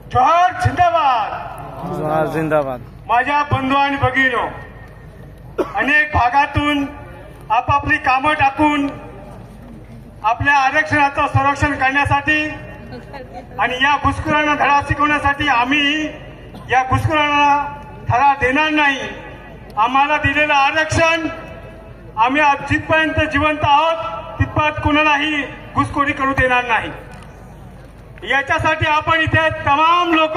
जोहार जिंदाबाद, जोहार जिंदाबाद। माझ्या बंधू आणि भगिनीनो, अनेक भागातून आपापली कामं टाकून आपल्या आरक्षणाचं संरक्षण करण्यासाठी आणि या घुसखोरांना धडा शिकवण्यासाठी आम्ही या घुसखोरांना धडा देणार नाही। आम्हाला दिलेलं आरक्षण आम्ही जिथपर्यंत जिवंत आहोत तिथपर्यंत कोणालाही घुसखोरी करू देणार नाही। याच्यासाठी आपण इथे तमाम लोक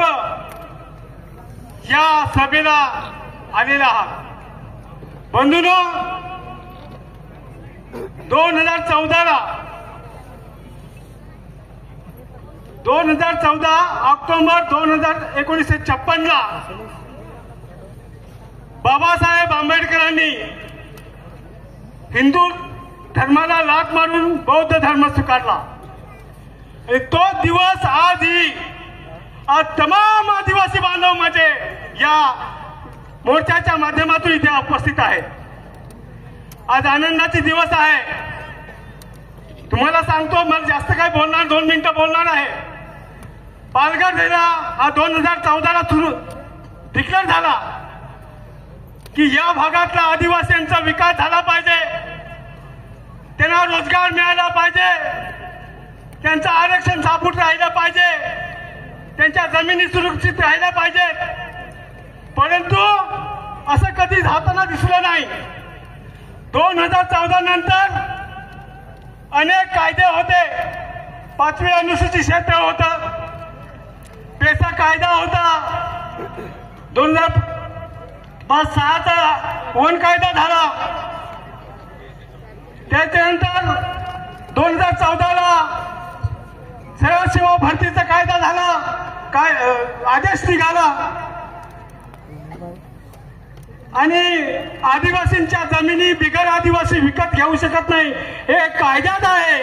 या सभेला आलेले आहात। बंधूंनो, 2014 ऑक्टोबर 1956 ला बाबासाहेब आंबेडकरांनी हिंदू धर्माला लाथ मारून बौद्ध धर्म स्वीकारला। तो दिवस आजही आज तमाम आदिवासी बांधव माझे या मोर्चाच्या माध्यमातून इथे उपस्थित आहेत। आज आनंदाचे दिवस आहे। तुम्हाला सांगतो, मला जास्त काय बोलणार, 2 मिनिटं बोलणार आहे। पालघर जिल्हा हा 2014 ला डिक्लेअर झाला की या भागातल्या आदिवासींचा विकास झाला पाहिजे, त्यांना रोजगार मिळाला पाहिजे, त्यांचं आरक्षण सापूट राहिलं पाहिजे, त्यांच्या जमिनी सुरक्षित राहिल्या पाहिजेत। परंतु असं कधी होताना दिसलं नाही। 2014 नंतर अनेक कायदे होते। 5वी अनुसूचित क्षेत्र होतं, पेसा कायदा होता, 2006चा वन कायदा झाला। त्याच्यानंतर 2014 ला सरळ सेवा भरतीचा कायदा झाला, काय आदेश निघाला आणि आदिवासींच्या जमिनी बिगर आदिवासी विकत घेऊ शकत नाही हे कायद्यात आहे।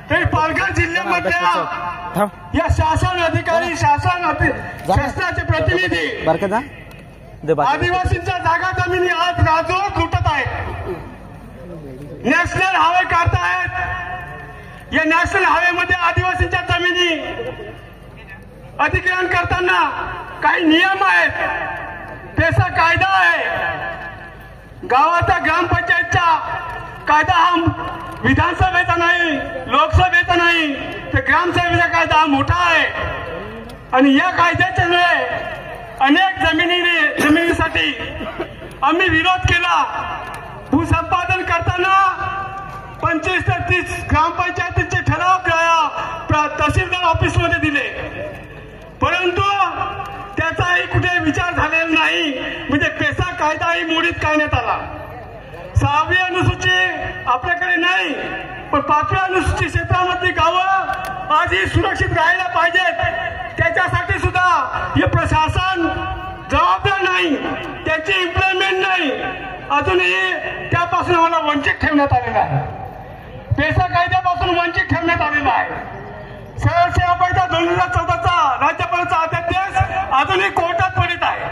तरी पालघर जिल्ह्यामधल्या या शासन अधिकारी, शासनाचे प्रतिनिधी आदिवासींच्या जागा जमिनी आज राजूर लुटत आहेत, नॅशनल हायवे काढतायत। या नॅशनल हायवे मध्ये आदिवासींच्या जमिनी अधिग्रहण करताना काही नियम आहेत, त्याचा कायदा आहे। गावाचा ग्रामपंचायतचा कायदा हा विधानसभेचा नाही, लोकसभेचा नाही, तर ग्रामसभेचा कायदा हा मोठा आहे। आणि या कायद्याच्यामुळे अनेक जमिनीसाठी आम्ही विरोध केला। भूसंपादन करताना 25 ते 30 ग्रामपंचायतीचे ठराव तहसीलदार ऑफिसमध्ये दिले, परंतु त्याचाही कुठे विचार झालेला नाही। म्हणजे पेसा कायदाही मोडीत काढण्यात आला। 6वी अनुसूची आपल्याकडे नाही, पण 5व्या अनुसूचित क्षेत्रामधली गावं आजही सुरक्षित राहायला पाहिजेत। त्याच्यासाठी सुद्धा हे प्रशासन जबाबदार नाही, त्याची इम्प्लिमेंट नाही, अजूनही त्यापासून आम्हाला वंचित ठेवण्यात आलेलं आहे। पेसा कायद्यापासून वंचित ठेवण्यात आलेला आहे। सरळ सेवा कायदा 2014चा राज्यपालाचा अध्यादेश अजूनही कोर्टात पडित आहे।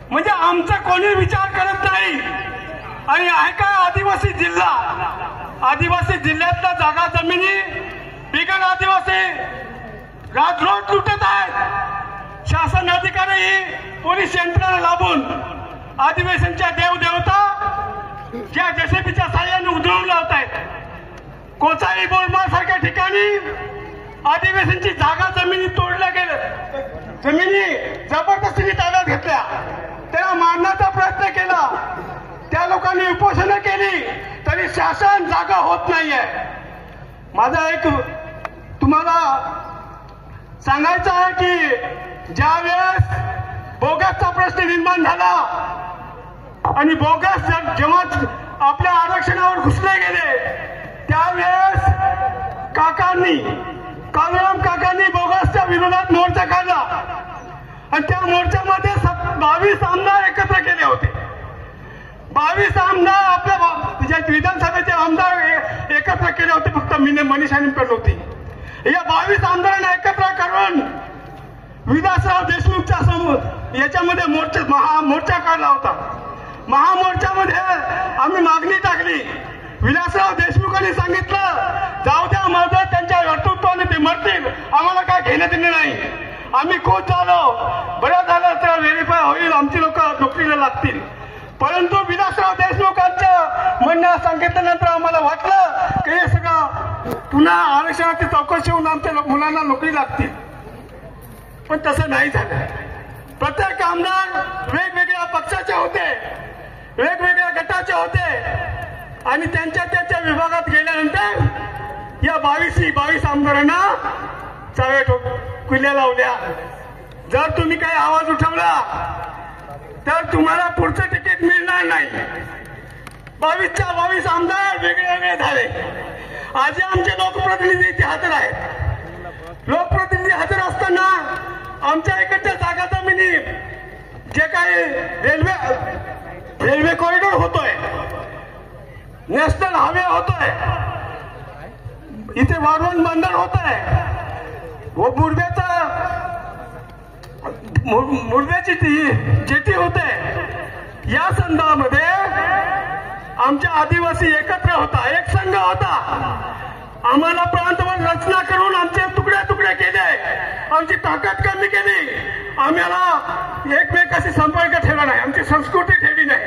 म्हणजे आमचा कोणी विचार करत नाही। आणि आहे का आदिवासी जिल्ह्यातल्या जागा जमिनी बिगर आदिवासी राजरोट लुटत आहेत। शासन अधिकारी पोलीस यंत्रणा लाभून आदिवासींच्या देवदेवता ज्या जेसीबीच्या साह्याने उधळून लावत आहेत। कोचाई बोरमाळ सारख्या ठिकाणी आदिवासींची जागा जमिनी तोडल्या गेल्या, जमिनी जबरदस्तीने ताब्यात घेतल्या, त्यांना मारण्याचा प्रयत्न केला, त्या लोकांनी उपोषण केली, तरी शासन जागा होत नाहीये। माझा एक तुम्हाला सांगायचं आहे की ज्या वेळेस बोगसचा प्रश्न निर्माण झाला आणि बोगस जेव्हा आपल्या आरक्षणावर घुसले गेले, त्यावेळेस कालराम काकांनी बोगसच्या विरोधात मोर्चा काढला आणि त्या मोर्चामध्ये 22 आमदार एकत्र केले होते। 22 आमदार आपल्या विधानसभेचे आमदार एकत्र केले होते, फक्त मनीषा निमकर नव्हती। या 22 आमदारांना एकत्र करून विलासराव देशमुखच्या समोर याच्यामध्ये महामोर्चा काढला होता। महामोर्चामध्ये आम्ही मागणी टाकली। विलासराव देशमुखांनी सांगितलं, जाऊ द्या, मला त्यांच्या घेणं देणं नाही. आम्ही खुश झालो, बरं झालं तर व्हेरीफाय होईल, आमची लोक नोकरीला लागतील. परंतु विलासराव देशमुखांचं म्हणणं सांगितल्यानंतर आम्हाला वाटलं की हे सगळं पुन्हा आरक्षणाची चौकशी होऊन आमच्या मुलांना नोकरी लागतील. पण तसं नाही झालं. प्रत्येक आमदार वेगवेगळ्या पक्षाचे होते, वेगवेगळ्या गटाचे होते आणि त्यांच्या विभागात गेल्यानंतर या 22 आमदारांना चाव्या कुल्या लावल्या. जर तुम्ही काही आवाज उठवला तर तुम्हाला पुढचं तिकीट मिळणार नाही. 22 आमदार वेगळे झाले. आज आमचे लोकप्रतिनिधी इथे हजर आहेत. लोकप्रतिनिधी हजर असताना आमच्या इकडच्या जागा जमिनी जे काही रेल्वे कॉरिडॉर होतोय, नॅशनल हायवे होतोय, इथे वाढवण बंदर होत आहे, मुरब्याची जेटी होते, या संदर्भामध्ये आमच्या आदिवासी एकत्र होता, एक संघ होता. आम्हाला प्रांतवाद रचना करून आमचे तुकडे केले, आमची ताकद कमी केली. आम्हाला एकमेकाशी संपर्क ठेवला नाही, आमची संस्कृती ठेवली नाही,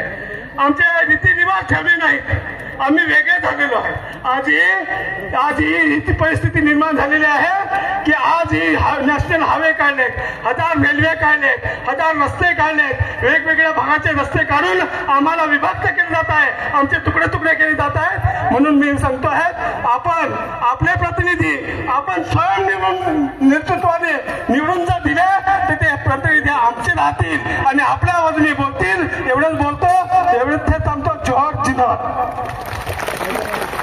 आमचे रीतिरिवाज ठेवले नाहीत. आम्ही वेगळे झालेलो आहे. आज ही परिस्थिती निर्माण झालेली आहे की आज ही नॅशनल हायवे काढलेत, 1000 रेल्वे काढलेत, 1000 रस्ते काढलेत, वेगवेगळ्या भागाचे रस्ते काढून आम्हाला विभक्त केले जात आहे, आमचे तुकडे केले जात आहेत. म्हणून मी सांगतो आहे, आपण आपले प्रतिनिधी आपण स्वयं नेतृत्वाने निवडून जर दिले तर ते प्रतिनिधी आमचे राहतील आणि आपल्या आवाजाने बोलतील. एवढंच बोलतो, एवढंच थांबतो. जोहार जिंदाबाद.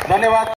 धन्यवाद.